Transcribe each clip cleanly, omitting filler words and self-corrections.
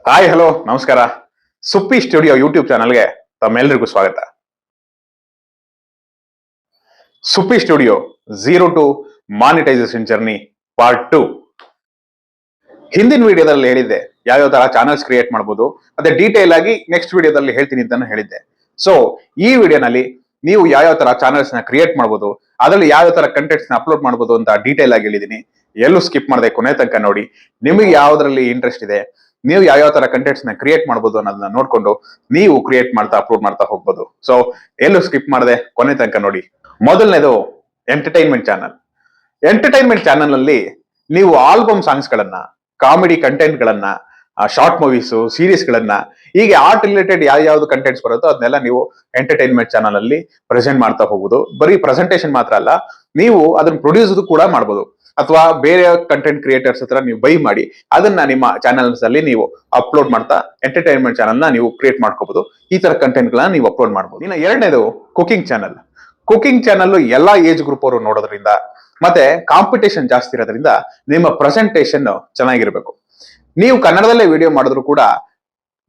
Hi hello ನಮಸ್ಕಾರ. ಸುಪ್ಪಿ studio YouTube ಚಾನಲ್ಗೆ ತಮ್ಮೆಲ್ಲರಿಗೂ ಸ್ವಾಗತ. Suppi studio zero to monetisation journey part 2. ಹಿಂದಿನ ವಿಡಿಯೋದಲ್ಲಿ ಹೇಳಿದ್ದೆ ಯಾವ್ಯಾವ ತರ ಚಾನಲ್ಸ್ ಕ್ರಿಯೇಟ್ ಮಾಡಬಹುದು, ಅದೇ ಡೀಟೇಲ್ ಆಗಿ ನೆಕ್ಸ್ಟ್ ವಿಡಿಯೋದಲ್ಲಿ ಹೇಳ್ತೀನಿ ಅಂತ ಹೇಳಿದ್ದೆ. ಸೊ ಈ ವಿಡಿಯೋನಲ್ಲಿ ನೀವು ಯಾವ್ಯಾವ ತರ ಚಾನಲ್ಸ್ ನ ಕ್ರಿಯೇಟ್ ಮಾಡಬಹುದು, ಅದರಲ್ಲಿ ಯಾವ್ಯಾವ ತರ ಕಂಟೆಂಟ್ಸ್ ನ ಅಪ್ಲೋಡ್ ಮಾಡಬಹುದು ಅಂತ ಡೀಟೇಲ್ ಆಗಿ ಹೇಳಿದೀನಿ. ಎಲ್ಲೂ ಸ್ಕಿಪ್ ಮಾಡದೆ ಕೊನೆ ತನಕ ನೋಡಿ. ನಿಮಗೆ ಯಾವ್ದ್ರಲ್ಲಿ ಇಂಟ್ರೆಸ್ಟ್ ಇದೆ, ನೀವು ಯಾವ್ಯಾವ ತರ ಕಂಟೆಂಟ್ಸ್ ನ ಕ್ರಿಯೇಟ್ ಮಾಡಬಹುದು ಅನ್ನೋದನ್ನ ನೋಡ್ಕೊಂಡು ನೀವು ಕ್ರಿಯೇಟ್ ಮಾಡ್ತಾ ಅಪ್ಲೋಡ್ ಮಾಡ್ತಾ ಹೋಗ್ಬೋದು. ಸೊ ಎಲ್ಲೂ ಸ್ಕಿಪ್ ಮಾಡದೆ ಕೊನೆ ತನಕ ನೋಡಿ. ಮೊದಲನೇದು ಎಂಟರ್ಟೈನ್ಮೆಂಟ್ ಚಾನಲ್. ಎಂಟರ್ಟೈನ್ಮೆಂಟ್ ಚಾನಲ್ ಅಲ್ಲಿ ನೀವು ಆಲ್ಬಮ್ ಸಾಂಗ್ಸ್ ಗಳನ್ನ, ಕಾಮಿಡಿ ಕಂಟೆಂಟ್ ಗಳನ್ನ, ಶಾರ್ಟ್ ಮೂವೀಸ್, ಸೀರೀಸ್ ಗಳನ್ನ, ಹೀಗೆ ಆರ್ಟ್ ರಿಲೇಟೆಡ್ ಯಾವ್ಯಾವ್ದು ಕಂಟೆಂಟ್ಸ್ ಬರುತ್ತೋ ಅದನ್ನೆಲ್ಲ ನೀವು ಎಂಟರ್ಟೈನ್ಮೆಂಟ್ ಚಾನಲ್ ಅಲ್ಲಿ ಪ್ರೆಸೆಂಟ್ ಮಾಡ್ತಾ ಹೋಗುದು. ಬರೀ ಪ್ರೆಸೆಂಟೇಶನ್ ಮಾತ್ರ ಅಲ್ಲ, ನೀವು ಅದನ್ನ ಪ್ರೊಡ್ಯೂಸ್ ಕೂಡ ಮಾಡಬಹುದು. ಅಥವಾ ಬೇರೆ ಕಂಟೆಂಟ್ ಕ್ರಿಯೇಟರ್ಸ್ ಹತ್ರ ನೀವು ಬೈ ಮಾಡಿ ಅದನ್ನ ನಿಮ್ಮ ಚಾನಲ್ಸ್ ಅಲ್ಲಿ ನೀವು ಅಪ್ಲೋಡ್ ಮಾಡ್ತಾ ಎಂಟರ್ಟೈನ್ಮೆಂಟ್ ಚಾನಲ್ ನ ನೀವು ಕ್ರಿಯೇಟ್ ಮಾಡ್ಕೋಬಹುದು. ಈ ತರ ಕಂಟೆಂಟ್ ಗಳನ್ನ ನೀವು ಅಪ್ಲೋಡ್ ಮಾಡಬಹುದು. ಇನ್ನು ಎರಡನೇದು ಕುಕಿಂಗ್ ಚಾನಲ್. ಕುಕಿಂಗ್ ಚಾನಲ್ ಎಲ್ಲಾ ಏಜ್ ಗ್ರೂಪ್ ಅವರು ನೋಡೋದ್ರಿಂದ ಮತ್ತೆ ಕಾಂಪಿಟೇಷನ್ ಜಾಸ್ತಿ ಇರೋದ್ರಿಂದ ನಿಮ್ಮ ಪ್ರೆಸೆಂಟೇಶನ್ ಚೆನ್ನಾಗಿರ್ಬೇಕು. ನೀವು ಕನ್ನಡದಲ್ಲೇ ವಿಡಿಯೋ ಮಾಡಿದ್ರು ಕೂಡ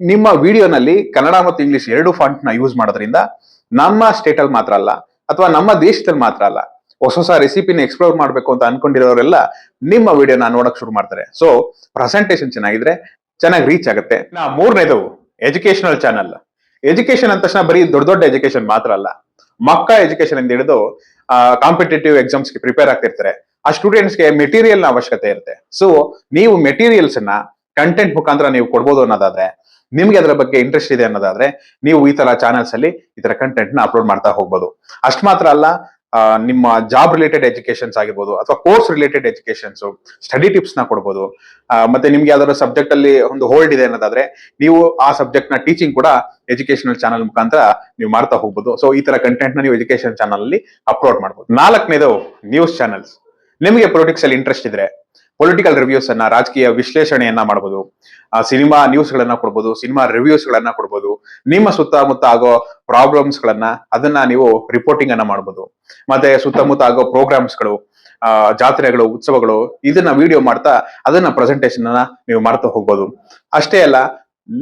ನಿಮ್ಮ ವಿಡಿಯೋನಲ್ಲಿ ಕನ್ನಡ ಮತ್ತು ಇಂಗ್ಲಿಷ್ ಎರಡು ಫಾಂಟ್ ನ ಯೂಸ್ ಮಾಡೋದ್ರಿಂದ ನಮ್ಮ ಸ್ಟೇಟ್ ಅಲ್ಲಿ ಮಾತ್ರ ಅಲ್ಲ, ಅಥವಾ ನಮ್ಮ ದೇಶದಲ್ಲಿ ಮಾತ್ರ ಅಲ್ಲ, ಹೊಸ ಹೊಸ ರೆಸಿಪಿನ ಎಕ್ಸ್ಪ್ಲೋರ್ ಮಾಡ್ಬೇಕು ಅಂತ ಅನ್ಕೊಂಡಿರೋರೆಲ್ಲ ನಿಮ್ಮ ವಿಡಿಯೋನ ನೋಡಕ್ ಶುರು ಮಾಡ್ತಾರೆ. ಸೊ ಪ್ರೆಸೆಂಟೇಶನ್ ಚೆನ್ನಾಗಿದ್ರೆ ಚೆನ್ನಾಗಿ ರೀಚ್ ಆಗುತ್ತೆ. ಮೂರನೇದು ಎಜುಕೇಶನಲ್ ಚಾನಲ್. ಎಜುಕೇಶನ್ ಅಂದ ತಕ್ಷಣ ಬರೀ ದೊಡ್ಡ ದೊಡ್ಡ ಎಜುಕೇಶನ್ ಮಾತ್ರ ಅಲ್ಲ, ಮಕ್ಕಳ ಎಜುಕೇಶನ್ ಇಂದ ಹಿಡಿದು ಕಾಂಪಿಟೇಟಿವ್ ಎಕ್ಸಾಮ್ಸ್ ಗೆ ಪ್ರಿಪೇರ್ ಆಗ್ತಿರ್ತಾರೆ. ಆ ಸ್ಟೂಡೆಂಟ್ಸ್ ಗೆ ಮೆಟೀರಿಯಲ್ ನ ಅವಶ್ಯಕತೆ ಇರುತ್ತೆ. ಸೊ ನೀವು ಮೆಟೀರಿಯಲ್ಸ್ ನ ಕಂಟೆಂಟ್ ಮುಖಾಂತರ ನೀವು ಕೊಡ್ಬೋದು ಅನ್ನೋದಾದ್ರೆ, ನಿಮ್ಗೆ ಅದರ ಬಗ್ಗೆ ಇಂಟ್ರೆಸ್ಟ್ ಇದೆ ಅನ್ನೋದಾದ್ರೆ, ನೀವು ಈ ತರ ಚಾನಲ್ಸ್ ಅಲ್ಲಿ ಈ ತರ ಕಂಟೆಂಟ್ ನ ಅಪ್ಲೋಡ್ ಮಾಡ್ತಾ ಹೋಗ್ಬೋದು. ಅಷ್ಟು ಮಾತ್ರ ಅಲ್ಲ, ನಿಮ್ಮ ಜಾಬ್ ರಿಲೇಟೆಡ್ ಎಜುಕೇಶನ್ಸ್ ಆಗಿರ್ಬೋದು, ಅಥವಾ course related educations, study tips ನ ಕೊಡ್ಬೋದು. ಮತ್ತೆ ನಿಮ್ಗೆ ಯಾವ್ದಾದ್ರು ಸಬ್ಜೆಕ್ಟ್ ಅಲ್ಲಿ ಒಂದು ಹೋಲ್ಡ್ ಇದೆ ಅನ್ನೋದಾದ್ರೆ, ನೀವು ಆ ಸಬ್ಜೆಕ್ಟ್ ನ ಟೀಚಿಂಗ್ ಕೂಡ ಎಜುಕೇಶನಲ್ ಚಾನಲ್ ಮುಖಾಂತರ ನೀವು ಮಾಡ್ತಾ ಹೋಗ್ಬೋದು. ಸೊ ಈ ತರ ಕಂಟೆಂಟ್ ನ ನೀವು ಎಜುಕೇಶನ್ ಚಾನಲ್ ಅಲ್ಲಿ ಅಪ್ಲೋಡ್ ಮಾಡ್ಬೋದು. ನಾಲ್ಕನೇದು ನ್ಯೂಸ್ ಚಾನಲ್ಸ್. ನಿಮಗೆ ಪೊಲಿಟಿಕ್ಸ್ ಅಲ್ಲಿ ಇಂಟ್ರೆಸ್ಟ್ ಇದ್ರೆ ಪೊಲಿಟಿಕಲ್ ರಿವ್ಯೂಸ್ ಅನ್ನ, ರಾಜಕೀಯ ವಿಶ್ಲೇಷಣೆಯನ್ನ ಮಾಡಬಹುದು, ಸಿನಿಮಾ ನ್ಯೂಸ್ ಗಳನ್ನ ಕೊಡ್ಬೋದು, ಸಿನಿಮಾ ರಿವ್ಯೂಸ್ ಗಳನ್ನ ಕೊಡ್ಬೋದು, ನಿಮ್ಮ ಸುತ್ತಮುತ್ತ ಆಗೋ ಪ್ರಾಬ್ಲಮ್ಸ್ ಗಳನ್ನ ಅದನ್ನ ನೀವು ರಿಪೋರ್ಟಿಂಗ್ ಅನ್ನ ಮಾಡಬಹುದು. ಮತ್ತೆ ಸುತ್ತಮುತ್ತ ಆಗೋ ಪ್ರೋಗ್ರಾಮ್ಸ್ ಗಳು, ಜಾತ್ರೆಗಳು, ಉತ್ಸವಗಳು, ಇದನ್ನ ವಿಡಿಯೋ ಮಾಡ್ತಾ ಅದನ್ನ ಪ್ರೆಸೆಂಟೇಶನ್ ಅನ್ನ ನೀವು ಮಾಡ್ತಾ ಹೋಗ್ಬೋದು. ಅಷ್ಟೇ ಅಲ್ಲ,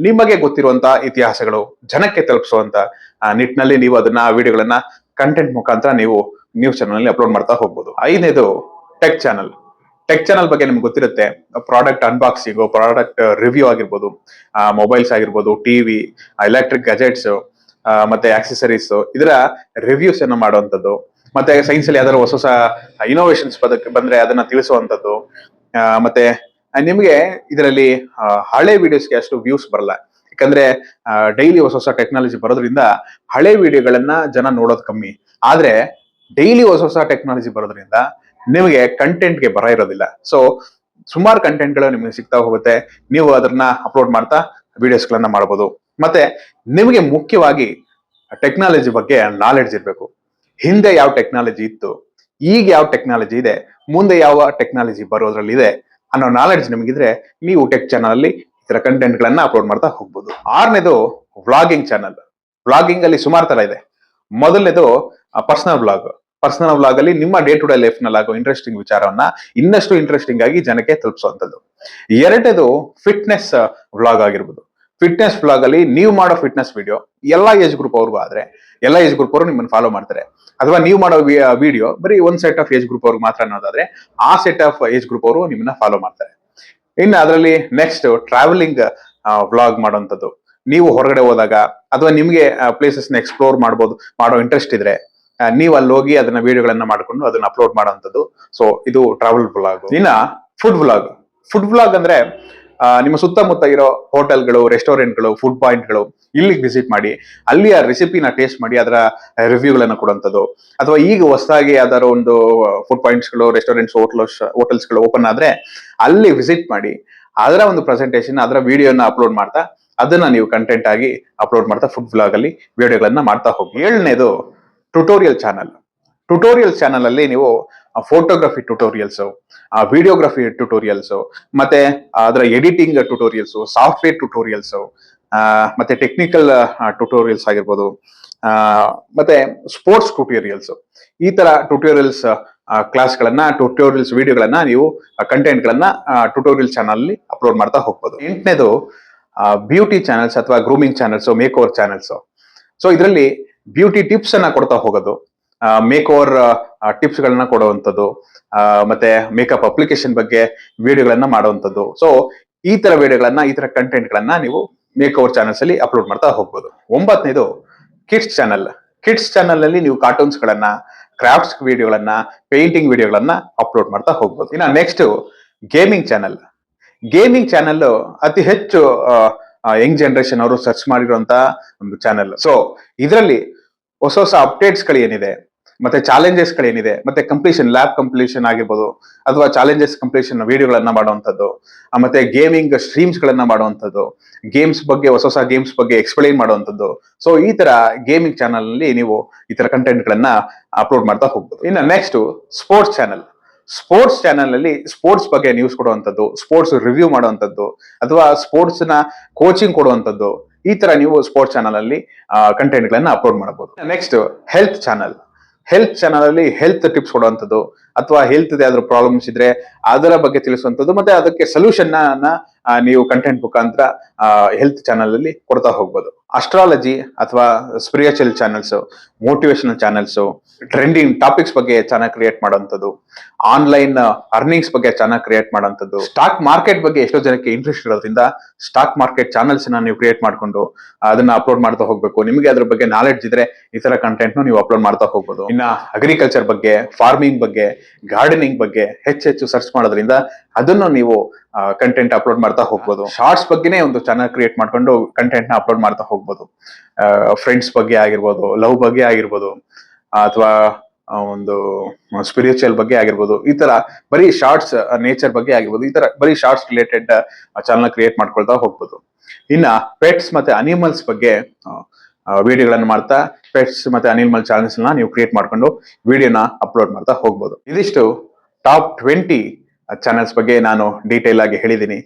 ನಿಮಗೆ ಗೊತ್ತಿರುವಂತ ಇತಿಹಾಸಗಳು ಜನಕ್ಕೆ ತಲುಪಿಸುವಂತ ನಿಟ್ಟಿನಲ್ಲಿ ನೀವು ಅದನ್ನ ವಿಡಿಯೋಗಳನ್ನ ಕಂಟೆಂಟ್ ಮುಖಾಂತರ ನೀವು ನ್ಯೂಸ್ ಚಾನಲ್ ಅಲ್ಲಿ ಅಪ್ಲೋಡ್ ಮಾಡ್ತಾ ಹೋಗ್ಬೋದು. ಐದನೇದು ಟೆಕ್ ಚಾನಲ್. ಟೆಕ್ ಚಾನಲ್ ಬಗ್ಗೆ ನಿಮ್ಗೆ ಗೊತ್ತಿರುತ್ತೆ, ಪ್ರಾಡಕ್ಟ್ ಅನ್ಬಾಕ್ಸಿಂಗ್, ಪ್ರಾಡಕ್ಟ್ ರಿವ್ಯೂ ಆಗಿರ್ಬೋದು, ಮೊಬೈಲ್ಸ್ ಆಗಿರ್ಬೋದು, ಟಿವಿ, ಎಲೆಕ್ಟ್ರಿಕ್ ಗ್ಯಾಜೆಟ್ಸ್, ಮತ್ತೆ ಆಕ್ಸೆಸರೀಸ್, ಇದರ ರಿವ್ಯೂಸ್ ಅನ್ನು ಮಾಡುವಂಥದ್ದು. ಮತ್ತೆ ಸೈನ್ಸ್ ಅಲ್ಲಿ ಯಾವ್ದಾದ್ರು ಹೊಸ ಹೊಸ ಇನೋವೇಷನ್ಸ್ ಬಂದ್ರೆ ಅದನ್ನ ತಿಳಿಸುವಂತದ್ದು. ಮತ್ತೆ ನಿಮ್ಗೆ ಇದರಲ್ಲಿ ಹಳೆ ವಿಡಿಯೋಸ್ಗೆ ಅಷ್ಟು ವ್ಯೂಸ್ ಬರಲ್ಲ, ಯಾಕಂದ್ರೆ ಡೈಲಿ ಹೊಸ ಹೊಸ ಟೆಕ್ನಾಲಜಿ ಬರೋದ್ರಿಂದ ಹಳೆ ವಿಡಿಯೋಗಳನ್ನ ಜನ ನೋಡೋದು ಕಮ್ಮಿ. ಆದ್ರೆ ಡೈಲಿ ಹೊಸ ಹೊಸ ಟೆಕ್ನಾಲಜಿ ಬರೋದ್ರಿಂದ ನಿಮಗೆ ಕಂಟೆಂಟ್ಗೆ ಬರ ಇರೋದಿಲ್ಲ. ಸೊ ಸುಮಾರು ಕಂಟೆಂಟ್ಗಳು ನಿಮಗೆ ಸಿಗ್ತಾ ಹೋಗುತ್ತೆ. ನೀವು ಅದನ್ನ ಅಪ್ಲೋಡ್ ಮಾಡ್ತಾ ವಿಡಿಯೋಸ್ಗಳನ್ನ ಮಾಡಬಹುದು. ಮತ್ತೆ ನಿಮಗೆ ಮುಖ್ಯವಾಗಿ ಟೆಕ್ನಾಲಜಿ ಬಗ್ಗೆ ನಾಲೆಡ್ಜ್ ಇರಬೇಕು. ಹಿಂದೆ ಯಾವ ಟೆಕ್ನಾಲಜಿ ಇತ್ತು, ಈಗ ಯಾವ ಟೆಕ್ನಾಲಜಿ ಇದೆ, ಮುಂದೆ ಯಾವ ಟೆಕ್ನಾಲಜಿ ಬರೋದ್ರಲ್ಲಿ ಇದೆ ಅನ್ನೋ ನಾಲೆಡ್ಜ್ ನಿಮಗಿದ್ರೆ ನೀವು ಟೆಕ್ ಚಾನಲ್ ಅಲ್ಲಿ ಈ ತರ ಕಂಟೆಂಟ್ ಗಳನ್ನ ಅಪ್ಲೋಡ್ ಮಾಡ್ತಾ ಹೋಗ್ಬೋದು. ಆರನೇದು ವ್ಲಾಗಿಂಗ್ ಚಾನಲ್. ವ್ಲಾಗಿಂಗ್ ಅಲ್ಲಿ ಸುಮಾರು ತರ ಇದೆ. ಮೊದಲನೇದು ಪರ್ಸನಲ್ ವ್ಲಾಗ್. ಪರ್ಸನಲ್ ವ್ಲಾಗ್ ಅಲ್ಲಿ ನಿಮ್ಮ ಡೇ ಟು ಡೇ ಲೈಫ್ ನಲ್ಲಿ ಆಗೋ ಇಂಟ್ರೆಸ್ಟಿಂಗ್ ವಿಚಾರವನ್ನ ಇನ್ನಷ್ಟು ಇಂಟ್ರೆಸ್ಟಿಂಗ್ ಆಗಿ ಜನಕ್ಕೆ ತಲುಪಿಸುವಂತದ್ದು. ಎರಡನೇದು ಫಿಟ್ನೆಸ್ ವ್ಲಾಗ್ ಆಗಿರ್ಬೋದು. ಫಿಟ್ನೆಸ್ ವ್ಲಾಗ್ ಅಲ್ಲಿ ನೀವು ಮಾಡೋ ಫಿಟ್ನೆಸ್ ವಿಡಿಯೋ ಎಲ್ಲಾ ಏಜ್ ಗ್ರೂಪ್ ಅವ್ರಿಗೂ ಆದ್ರೆ ಎಲ್ಲಾ ಏಜ್ ಗ್ರೂಪ್ ಅವರು ನಿಮ್ಮನ್ನು ಫಾಲೋ ಮಾಡ್ತಾರೆ. ಅಥವಾ ನೀವು ಮಾಡೋ ವಿಡಿಯೋ ಬರೀ ಒಂದ್ ಸೆಟ್ ಆಫ್ ಏಜ್ ಗ್ರೂಪ್ ಅವ್ರಿಗೆ ಮಾತ್ರ ಅನ್ನೋದಾದ್ರೆ ಆ ಸೆಟ್ ಆಫ್ ಏಜ್ ಗ್ರೂಪ್ ಅವರು ನಿಮ್ಮನ್ನ ಫಾಲೋ ಮಾಡ್ತಾರೆ. ಇನ್ನು ಅದರಲ್ಲಿ ನೆಕ್ಸ್ಟ್ ಟ್ರಾವೆಲಿಂಗ್ ವ್ಲಾಗ್ ಮಾಡುವಂಥದ್ದು. ನೀವು ಹೊರಗಡೆ ಹೋದಾಗ ಅಥವಾ ನಿಮ್ಗೆ ಪ್ಲೇಸಸ್ ನ ಎಕ್ಸ್ಪ್ಲೋರ್ ಮಾಡೋ ಇಂಟ್ರೆಸ್ಟ್ ಇದ್ರೆ ನೀವು ಅಲ್ಲಿ ಹೋಗಿ ಅದನ್ನ ವಿಡಿಯೋಗಳನ್ನ ಮಾಡ್ಕೊಂಡು ಅದನ್ನ ಅಪ್ಲೋಡ್ ಮಾಡುವಂಥದ್ದು. ಸೊ ಇದು ಟ್ರಾವೆಲ್ ವ್ಲಾಗ್. ಇನ್ನ ಫುಡ್ ವ್ಲಾಗ್. ಫುಡ್ ವ್ಲಾಗ್ ಅಂದ್ರೆ ನಿಮ್ಮ ಸುತ್ತಮುತ್ತ ಇರೋ ಹೋಟೆಲ್ಗಳು, ರೆಸ್ಟೋರೆಂಟ್ಗಳು, ಫುಡ್ ಪಾಯಿಂಟ್ಗಳು, ಇಲ್ಲಿಗೆ ವಿಸಿಟ್ ಮಾಡಿ ಅಲ್ಲಿಯ ರೆಸಿಪಿನ ಟೇಸ್ಟ್ ಮಾಡಿ ಅದರ ರಿವ್ಯೂಗಳನ್ನ ಕೊಡುವಂಥದ್ದು. ಅಥವಾ ಈಗ ಹೊಸದಾಗಿ ಯಾವ್ದಾದ್ರು ಒಂದು ಫುಡ್ ಪಾಯಿಂಟ್ಸ್ಗಳು, ರೆಸ್ಟೋರೆಂಟ್ಸ್, ಹೋಟೆಲ್ಸ್ಗಳು ಓಪನ್ ಆದ್ರೆ ಅಲ್ಲಿ ವಿಸಿಟ್ ಮಾಡಿ ಅದರ ಒಂದು ಪ್ರೆಸೆಂಟೇಶನ್, ಅದರ ವಿಡಿಯೋನ ಅಪ್ಲೋಡ್ ಮಾಡ್ತಾ ಅದನ್ನ ನೀವು ಕಂಟೆಂಟ್ ಆಗಿ ಅಪ್ಲೋಡ್ ಮಾಡ್ತಾ ಫುಡ್ ವ್ಲಾಗ್ ಅಲ್ಲಿ ವಿಡಿಯೋಗಳನ್ನ ಮಾಡ್ತಾ ಹೋಗಿ. ಏಳನೇದು ಟ್ಯುಟೋರಿಯಲ್ ಚಾನಲ್. ಟ್ಯುಟೋರಿಯಲ್ ಚಾನಲ್ ಅಲ್ಲಿ ನೀವು ಫೋಟೋಗ್ರಫಿ ಟ್ಯುಟೋರಿಯಲ್ಸ್, ವಿಡಿಯೋಗ್ರಫಿ ಟ್ಯುಟೋರಿಯಲ್ಸ್, ಮತ್ತೆ ಅದರ ಎಡಿಟಿಂಗ್ ಟ್ಯುಟೋರಿಯಲ್ಸ್, ಸಾಫ್ಟ್ವೇರ್ ಟ್ಯುಟೋರಿಯಲ್ಸ್, ಮತ್ತೆ ಟೆಕ್ನಿಕಲ್ ಟ್ಯುಟೋರಿಯಲ್ಸ್ ಆಗಿರ್ಬೋದು, ಮತ್ತೆ ಸ್ಪೋರ್ಟ್ಸ್ ಟ್ಯುಟೋರಿಯಲ್ಸ್, ಈ ತರ ಟ್ಯುಟೋರಿಯಲ್ಸ್ ಕ್ಲಾಸ್ಗಳನ್ನ, ಟ್ಯುಟೋರಿಯಲ್ಸ್ ವಿಡಿಯೋಗಳನ್ನ ನೀವು ಕಂಟೆಂಟ್ ಗಳನ್ನ ಟ್ಯುಟೋರಿಯಲ್ ಚಾನಲ್ ಅಲ್ಲಿ ಅಪ್ಲೋಡ್ ಮಾಡ್ತಾ ಹೋಗ್ಬೋದು. 8ನೇದು ಬ್ಯೂಟಿ ಚಾನಲ್ಸ್ ಅಥವಾ grooming channels, make over channels. So ಇದರಲ್ಲಿ ಬ್ಯೂಟಿ ಟಿಪ್ಸ್ ಅನ್ನ ಕೊಡ್ತಾ ಹೋಗೋದು, ಮೇಕ್ ಓವರ್ ಟಿಪ್ಸ್ ಗಳನ್ನ ಕೊಡುವಂಥದ್ದು, ಮತ್ತೆ ಮೇಕಪ್ ಅಪ್ಲಿಕೇಶನ್ ಬಗ್ಗೆ ವಿಡಿಯೋಗಳನ್ನ ಮಾಡುವಂಥದ್ದು. ಸೊ ಈ ತರ ವಿಡಿಯೋಗಳನ್ನ, ಈ ತರ ಕಂಟೆಂಟ್ ಗಳನ್ನ ನೀವು ಮೇಕ್ ಓವರ್ ಚಾನಲ್ಸ್ ಅಲ್ಲಿ ಅಪ್ಲೋಡ್ ಮಾಡ್ತಾ ಹೋಗ್ಬೋದು. 9ನೇದು ಕಿಡ್ಸ್ ಚಾನಲ್. ಕಿಡ್ಸ್ ಚಾನಲ್ ಅಲ್ಲಿ ನೀವು ಕಾರ್ಟೂನ್ಸ್ ಗಳನ್ನ, ಕ್ರಾಫ್ಟ್ಸ್ ವಿಡಿಯೋಗಳನ್ನ, ಪೇಂಟಿಂಗ್ ವಿಡಿಯೋಗಳನ್ನ ಅಪ್ಲೋಡ್ ಮಾಡ್ತಾ ಹೋಗ್ಬೋದು. ಇನ್ನ next gaming channel. Gaming channel ಅತಿ ಹೆಚ್ಚು ಯಂಗ್ ಜನರೇಷನ್ ಅವರು ಸರ್ಚ್ ಮಾಡಿರುವಂತ ಒಂದು ಚಾನಲ್. ಸೊ ಇದರಲ್ಲಿ ಹೊಸ ಹೊಸ ಅಪ್ಡೇಟ್ಸ್ ಗಳು ಏನಿದೆ, ಮತ್ತೆ ಚಾಲೆಂಜಸ್ ಗಳೇನಿದೆ, ಮತ್ತೆ ಕಂಪ್ಲೀಷನ್, ಲ್ಯಾಬ್ ಕಂಪ್ಲೀಷನ್ ಆಗಿರ್ಬೋದು, ಅಥವಾ ಚಾಲೆಂಜಸ್ ಕಂಪ್ಲೀಷನ್ ವಿಡಿಯೋಗಳನ್ನ ಮಾಡುವಂಥದ್ದು, ಮತ್ತೆ ಗೇಮಿಂಗ್ ಸ್ಟ್ರೀಮ್ಸ್ ಗಳನ್ನ ಮಾಡುವಂಥದ್ದು, ಗೇಮ್ಸ್ ಬಗ್ಗೆ, ಹೊಸ ಹೊಸ ಗೇಮ್ಸ್ ಬಗ್ಗೆ ಎಕ್ಸ್ಪ್ಲೈನ್ ಮಾಡುವಂಥದ್ದು. ಸೊ ಈ ತರ ಗೇಮಿಂಗ್ ಚಾನಲ್ ನಲ್ಲಿ ನೀವು ಈ ತರ ಕಂಟೆಂಟ್ ಗಳನ್ನ ಅಪ್ಲೋಡ್ ಮಾಡ್ತಾ ಹೋಗ್ಬೋದು. ಇನ್ನು next sports channel. Sports channel ಅಲ್ಲಿ ಸ್ಪೋರ್ಟ್ಸ್ ಬಗ್ಗೆ ನ್ಯೂಸ್ ಕೊಡುವಂಥದ್ದು, ಸ್ಪೋರ್ಟ್ಸ್ ರಿವ್ಯೂ ಮಾಡುವಂಥದ್ದು, ಅಥವಾ ಸ್ಪೋರ್ಟ್ಸ್ ನ ಕೋಚಿಂಗ್ ಕೊಡುವಂಥದ್ದು, ಈ ತರ ನೀವು ಸ್ಪೋರ್ಟ್ಸ್ ಚಾನಲ್ ಅಲ್ಲಿ ಕಂಟೆಂಟ್ ಗಳನ್ನ ಅಪ್ಲೋಡ್ ಮಾಡಬಹುದು. Next health channel. Health channel ಅಲ್ಲಿ ಹೆಲ್ತ್ ಟಿಪ್ಸ್ ಕೊಡುವಂಥದ್ದು, ಅಥವಾ ಹೆಲ್ತ್ ಯಾವ್ದಾದ್ರು ಪ್ರಾಬ್ಲಮ್ಸ್ ಇದ್ರೆ ಅದರ ಬಗ್ಗೆ ತಿಳಿಸುವಂಥದ್ದು, ಮತ್ತೆ ಅದಕ್ಕೆ ಸೊಲ್ಯೂಷನ್ ನೀವು ಕಂಟೆಂಟ್ ಮುಖಾಂತರ ಹೆಲ್ತ್ ಚಾನಲ್ ಅಲ್ಲಿ ಕೊಡ್ತಾ ಹೋಗ್ಬೋದು. ಅಸ್ಟ್ರಾಲಜಿ ಅಥವಾ spiritual channels, motivational channels, trending topics ಬಗ್ಗೆ ಚಾನಲ್ ಕ್ರಿಯೇಟ್ ಮಾಡುವಂಥದ್ದು, ಆನ್ಲೈನ್ ಅರ್ನಿಂಗ್ಸ್ ಬಗ್ಗೆ ಚಾನಲ್ ಕ್ರಿಯೇಟ್ ಮಾಡುವಂಥದ್ದು, ಸ್ಟಾಕ್ ಮಾರ್ಕೆಟ್ ಬಗ್ಗೆ ಎಷ್ಟೋ ಜನಕ್ಕೆ ಇಂಟ್ರೆಸ್ಟ್ ಇರೋದ್ರಿಂದ ಸ್ಟಾಕ್ ಮಾರ್ಕೆಟ್ ಚಾನಲ್ಸ್ ನೀವು ಕ್ರಿಯೇಟ್ ಮಾಡ್ಕೊಂಡು ಅದನ್ನ ಅಪ್ಲೋಡ್ ಮಾಡ್ತಾ ಹೋಗ್ಬೇಕು. ನಿಮಗೆ ಅದ್ರ ಬಗ್ಗೆ ನಾಲೆಡ್ಜ್ ಇದ್ರೆ ಈ ತರ ಕಂಟೆಂಟ್ ನೀವು ಅಪ್ಲೋಡ್ ಮಾಡ್ತಾ ಹೋಗ್ಬೋದು. ಇನ್ನ ಅಗ್ರಿಕಲ್ಚರ್ ಬಗ್ಗೆ, ಫಾರ್ಮಿಂಗ್ ಬಗ್ಗೆ, ಗಾರ್ಡನಿಂಗ್ ಬಗ್ಗೆ ಹೆಚ್ಚೆಚ್ಚು ಸರ್ಚ್ ಮಾಡೋದ್ರಿಂದ ಅದನ್ನು ನೀವು ಕಂಟೆಂಟ್ ಅಪ್ಲೋಡ್ ಮಾಡ್ತಾ ಹೋಗ್ಬೋದು. ಶಾರ್ಟ್ಸ್ ಬಗ್ಗೆನೇ ಒಂದು ಚಾನಲ್ ಕ್ರಿಯೇಟ್ ಮಾಡ್ಕೊಂಡು ಕಂಟೆಂಟ್ ನ ಅಪ್ಲೋಡ್ ಮಾಡ್ತಾ ಹೋಗ್ಬೋದು. ಫ್ರೆಂಡ್ಸ್ ಬಗ್ಗೆ ಆಗಿರ್ಬೋದು, ಲವ್ ಬಗ್ಗೆ ಆಗಿರ್ಬೋದು, ಅಥವಾ ಒಂದು ಸ್ಪಿರಿಚುವಲ್ ಬಗ್ಗೆ ಆಗಿರ್ಬೋದು, ಈ ತರ ಬರೀ ಶಾರ್ಟ್ಸ್, ನೇಚರ್ ಬಗ್ಗೆ ಆಗಿರ್ಬೋದು, ಈ ತರ ಬರೀ ಶಾರ್ಟ್ಸ್ ರಿಲೇಟೆಡ್ ಚಾನಲ್ ಕ್ರಿಯೇಟ್ ಮಾಡ್ಕೊಳ್ತಾ ಹೋಗ್ಬೋದು. ಇನ್ನ ಪೆಟ್ಸ್ ಮತ್ತೆ ಅನಿಮಲ್ಸ್ ಬಗ್ಗೆ ವಿಡಿಯೋಗಳನ್ನ ಮಾಡ್ತಾ ಪೆಟ್ಸ್ ಮತ್ತೆ ಅನಿಮಲ್ ಚಾನಲ್ಸ್ ನೀವು ಕ್ರಿಯೇಟ್ ಮಾಡ್ಕೊಂಡು ವಿಡಿಯೋನ ಅಪ್ಲೋಡ್ ಮಾಡ್ತಾ ಹೋಗ್ಬೋದು. ಇದಿಷ್ಟು ಟಾಪ್ 20 ಚಾನಲ್ಸ್ ಬಗ್ಗೆ ನಾನು ಡೀಟೇಲ್ ಆಗಿ ಹೇಳಿದ್ದೀನಿ.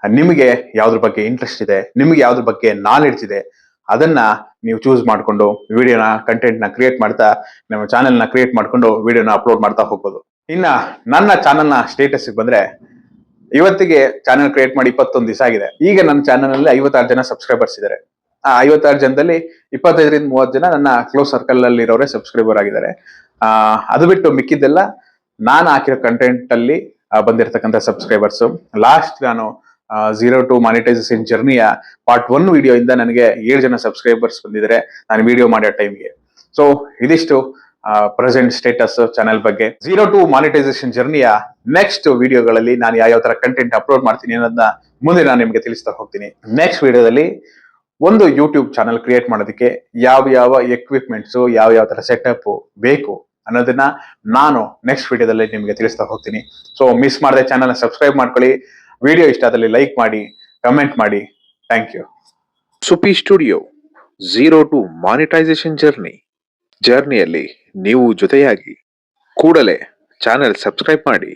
ನಿಮಗೆ ಯಾವ್ದ್ರ ಬಗ್ಗೆ ಇಂಟ್ರೆಸ್ಟ್ ಇದೆ, ನಿಮಗೆ ಯಾವ್ದ್ರ ಬಗ್ಗೆ ನಾಲೆಡ್ಜ್ ಇದೆ, ಅದನ್ನ ನೀವು ಚೂಸ್ ಮಾಡ್ಕೊಂಡು ವಿಡಿಯೋನ, ಕಂಟೆಂಟ್ ನ ಕ್ರಿಯೇಟ್ ಮಾಡ್ತಾ ನಿಮ್ಮ ಚಾನೆಲ್ ನ ಕ್ರಿಯೇಟ್ ಮಾಡ್ಕೊಂಡು ವಿಡಿಯೋನ ಅಪ್ಲೋಡ್ ಮಾಡ್ತಾ ಹೋಗ್ಬೋದು. ಇನ್ನ ನನ್ನ ಚಾನೆಲ್ ನ ಸ್ಟೇಟಸ್ ಬಂದ್ರೆ, ಇವತ್ತಿಗೆ ಚಾನೆಲ್ ಕ್ರಿಯೇಟ್ ಮಾಡಿ 21 ದಿವಸ ಆಗಿದೆ. ಈಗ ನನ್ನ ಚಾನೆಲ್ ಅಲ್ಲಿ 56 ಜನ ಸಬ್ಸ್ಕ್ರೈಬರ್ಸ್ ಇದ್ದಾರೆ. ಆ 56 ಜನದಲ್ಲಿ 25ರಿಂದ 30 ಜನ ನನ್ನ ಕ್ಲೋಸ್ ಸರ್ಕಲ್ ಅಲ್ಲಿ ಇರೋರೇ ಸಬ್ಸ್ಕ್ರೈಬರ್ ಆಗಿದ್ದಾರೆ. ಅದು ಬಿಟ್ಟು ಮಿಕ್ಕಿದ್ದೆಲ್ಲ ನಾನು ಹಾಕಿರೋ ಕಂಟೆಂಟ್ ಅಲ್ಲಿ ಬಂದಿರತಕ್ಕಂಥ ಸಬ್ಸ್ಕ್ರೈಬರ್ಸ್. ಲಾಸ್ಟ್ ನಾನು 0 to ಮಾನಿಟೈಸೇಷನ್ ಜರ್ನಿಯ ಪಾರ್ಟ್ 1 ವಿಡಿಯೋ ಇಂದ ನನಗೆ 7 ಜನ ಸಬ್ಸ್ಕ್ರೈಬರ್ಸ್ ಬಂದಿದ್ದಾರೆ ನಾನು ವಿಡಿಯೋ ಮಾಡೋ ಟೈಮ್ಗೆ. ಸೊ ಇದಿಷ್ಟು ಪ್ರೆಸೆಂಟ್ ಸ್ಟೇಟಸ್ ಚಾನೆಲ್ ಬಗ್ಗೆ. 0 to ಮಾನಿಟೈಸೇಷನ್ ಜರ್ನಿಯ ನೆಕ್ಸ್ಟ್ ವಿಡಿಯೋಗಳಲ್ಲಿ ನಾನು ಯಾವ ತರ ಕಂಟೆಂಟ್ ಅಪ್ಲೋಡ್ ಮಾಡ್ತೀನಿ ಅನ್ನೋದನ್ನ ಮುಂದೆ ನಾನು ನಿಮ್ಗೆ ತಿಳಿಸ್ತಾ ಹೋಗ್ತೀನಿ. ನೆಕ್ಸ್ಟ್ ವಿಡಿಯೋದಲ್ಲಿ ಒಂದು ಯೂಟ್ಯೂಬ್ ಚಾನಲ್ ಕ್ರಿಯೇಟ್ ಮಾಡೋದಕ್ಕೆ ಯಾವ ಎಕ್ವಿಪ್ಮೆಂಟ್ಸ್, ಯಾವ ತರ ಸೆಟಪ್ ಬೇಕು ಅನ್ನೋದನ್ನ ನಾನು ನೆಕ್ಸ್ಟ್ ವಿಡಿಯೋದಲ್ಲಿ ನಿಮ್ಗೆ ತಿಳಿಸ್ತಾ ಹೋಗ್ತೀನಿ. ಸೊ ಮಿಸ್ ಮಾಡದೆ ಚಾನಲ್ ಸಬ್ಸ್ಕ್ರೈಬ್ ಮಾಡ್ಕೊಳ್ಳಿ. ವಿಡಿಯೋ ಇಷ್ಟ ಆದಲ್ಲಿ ಲೈಕ್ ಮಾಡಿ, ಕಮೆಂಟ್ ಮಾಡಿ. Thank you. Supi studio 0 to monetisation ಜರ್ನಿಯಲ್ಲಿ ನೀವು ಜೊತೆಯಾಗಿ ಕೂಡಲೇ ಚಾನೆಲ್ ಸಬ್ಸ್ಕ್ರೈಬ್ ಮಾಡಿ.